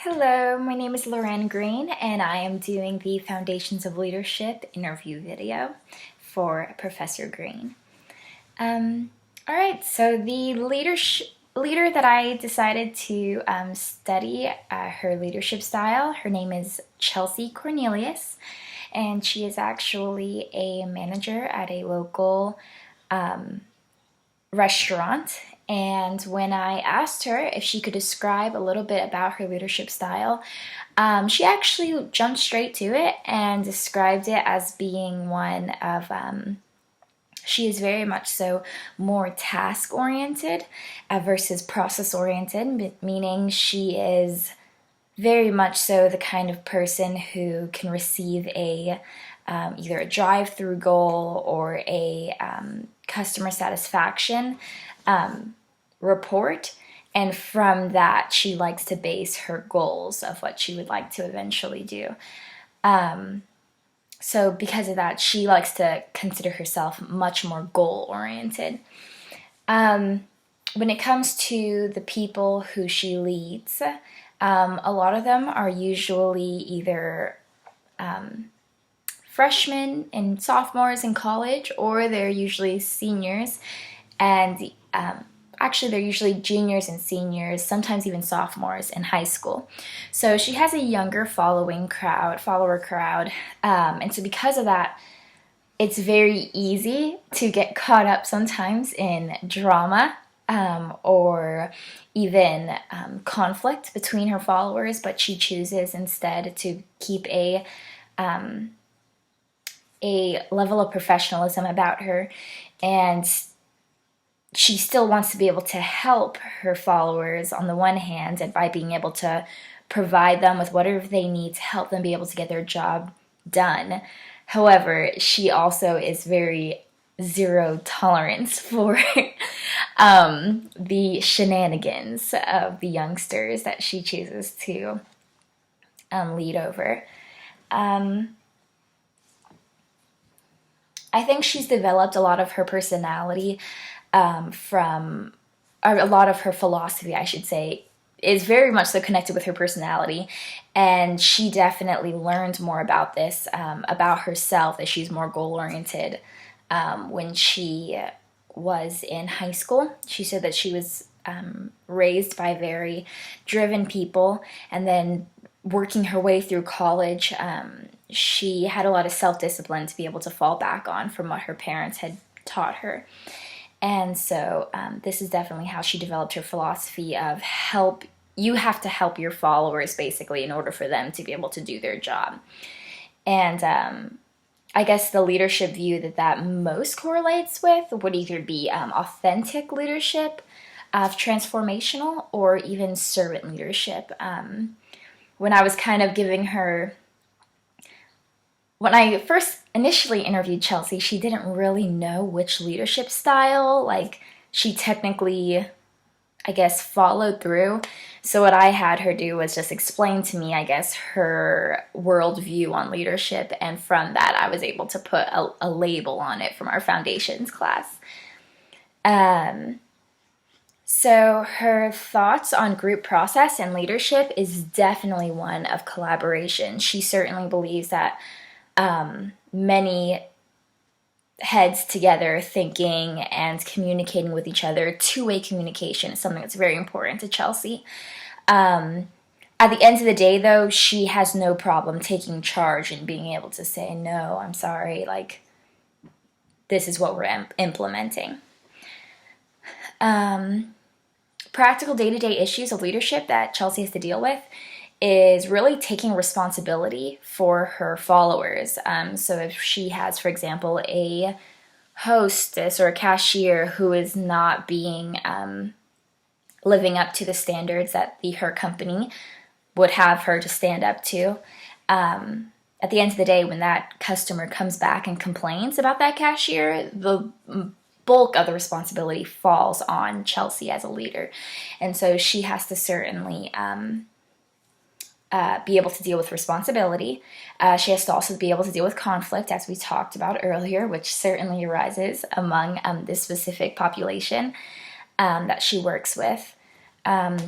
Hello, my name is Loren Green, and I am doing the Foundations of Leadership interview video for Professor Green. All right, so the leader that I decided to study her leadership style, her name is Chelsey Cornelius, and she is actually a manager at a local restaurant. And when I asked her if she could describe a little bit about her leadership style, she actually jumped straight to it and described it as being one of, she is very much so more task oriented versus process oriented, meaning she is very much so the kind of person who can receive a either a drive-through goal or a customer satisfaction report, and from that she likes to base her goals of what she would like to eventually do. So because of that, she likes to consider herself much more goal-oriented. When it comes to the people who she leads, a lot of them are usually either freshmen and sophomores in college, or they're usually seniors, and actually they're usually juniors and seniors, sometimes even sophomores in high school. So she has a younger follower crowd, and so because of that, it's very easy to get caught up sometimes in drama or even conflict between her followers, but she chooses instead to keep a level of professionalism about her, and she still wants to be able to help her followers on the one hand, and by being able to provide them with whatever they need to help them be able to get their job done. However, she also is very zero tolerance for the shenanigans of the youngsters that she chooses to lead over. I think she's developed a lot of her personality or a lot of her philosophy, I should say, is very much so connected with her personality, and she definitely learned more about this, about herself, that she's more goal-oriented when she was in high school. She said that she was raised by very driven people, and then working her way through college, she had a lot of self-discipline to be able to fall back on from what her parents had taught her. And so this is definitely how she developed her philosophy of you have to help your followers basically in order for them to be able to do their job. And I guess the leadership view that most correlates with would either be authentic leadership, transformational, or even servant leadership. When I was kind of giving her, when I first initially interviewed Chelsey, she didn't really know which leadership style, like, she technically, I guess, followed through. So what I had her do was just explain to me, I guess, her worldview on leadership, and from that I was able to put a label on it from our foundations class. So her thoughts on group process and leadership is definitely one of collaboration. She certainly believes that many heads together thinking and communicating with each other, two-way communication is something that's very important to Chelsey. At the end of the day, though, she has no problem taking charge and being able to say, no, I'm sorry, like, this is what we're implementing. Practical day-to-day issues of leadership that Chelsey has to deal with is really taking responsibility for her followers. So if she has, for example, a hostess or a cashier who is not being living up to the standards that her company would have her to stand up to, at the end of the day, when that customer comes back and complains about that cashier, the bulk of the responsibility falls on Chelsey as a leader. And so she has to certainly be able to deal with responsibility. She has to also be able to deal with conflict, as we talked about earlier, which certainly arises among this specific population that she works with.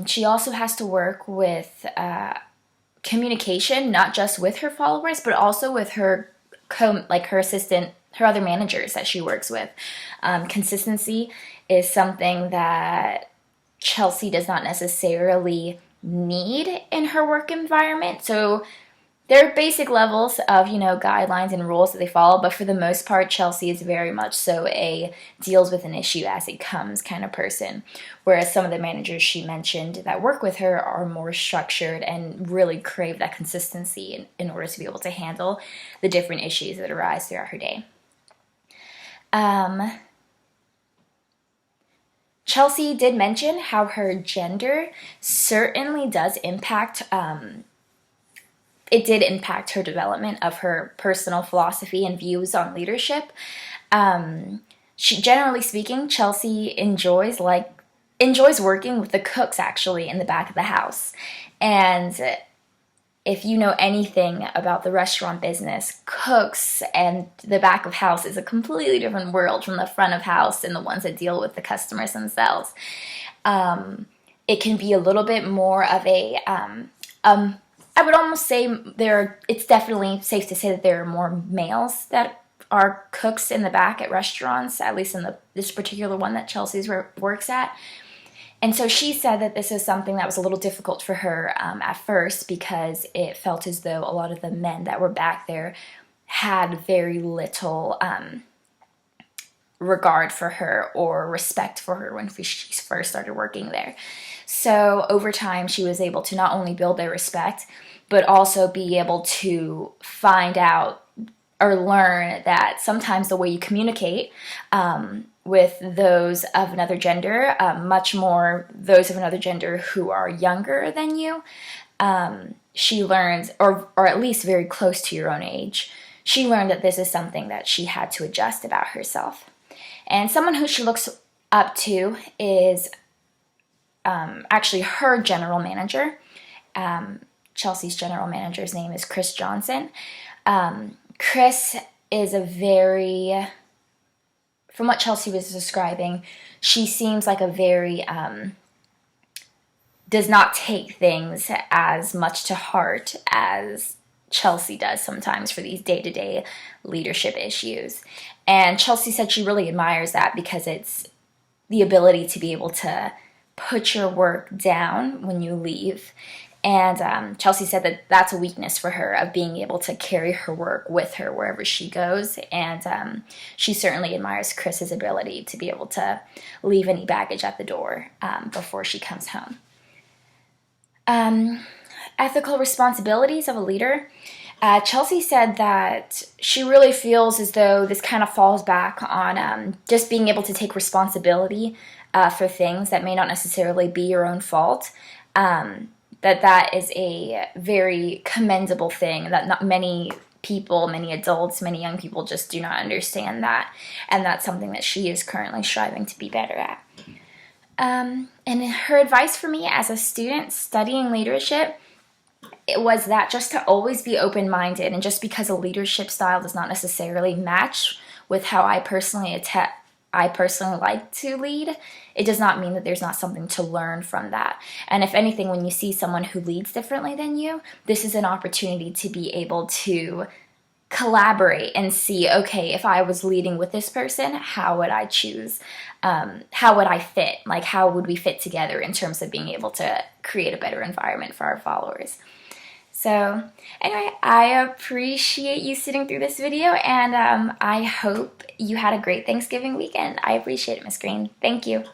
She also has to work with communication, not just with her followers, but also with her her assistant, her other managers that she works with. Consistency is something that Chelsey does not necessarily need in her work environment. So there are basic levels of, guidelines and rules that they follow, but for the most part, Chelsey is very much so a deals with an issue as it comes kind of person. Whereas some of the managers she mentioned that work with her are more structured and really crave that consistency in order to be able to handle the different issues that arise throughout her day. Chelsey did mention how her gender certainly does impact it did impact her development of her personal philosophy and views on leadership. Generally speaking, Chelsey enjoys working with the cooks actually in the back of the house. And if you know anything about the restaurant business, cooks and the back of house is a completely different world from the front of house and the ones that deal with the customers themselves. It can be a little bit more of a I would almost say it's definitely safe to say that there are more males that are cooks in the back at restaurants, at least in this particular one that Chelsey's works at. And so she said that this is something that was a little difficult for her at first, because it felt as though a lot of the men that were back there had very little regard for her or respect for her when she first started working there. So over time, she was able to not only build their respect, but also be able to find out or learn that sometimes the way you communicate with those of another gender, much more those of another gender who are younger than you, she learns, or at least very close to your own age, she learned that this is something that she had to adjust about herself. And someone who she looks up to is actually her general manager. Chelsey's general manager's name is Chris Johnson. Chris is from what Chelsey was describing, she seems like a very, does not take things as much to heart as Chelsey does sometimes for these day-to-day leadership issues. And Chelsey said she really admires that, because it's the ability to be able to put your work down when you leave. And Chelsey said that that's a weakness for her, of being able to carry her work with her wherever she goes. And she certainly admires Chris's ability to be able to leave any baggage at the door before she comes home. Ethical responsibilities of a leader. Chelsey said that she really feels as though this kind of falls back on just being able to take responsibility for things that may not necessarily be your own fault. That is a very commendable thing, that not many people, many adults, many young people just do not understand that. And that's something that she is currently striving to be better at. And her advice for me as a student studying leadership, it was that just to always be open-minded, and just because a leadership style does not necessarily match with how I personally like to lead, it does not mean that there's not something to learn from that. And if anything, when you see someone who leads differently than you, this is an opportunity to be able to collaborate and see, okay, if I was leading with this person, how would I choose? How would I fit? Like, how would we fit together in terms of being able to create a better environment for our followers? So anyway, I appreciate you sitting through this video, and I hope you had a great Thanksgiving weekend. I appreciate it, Miss Green. Thank you.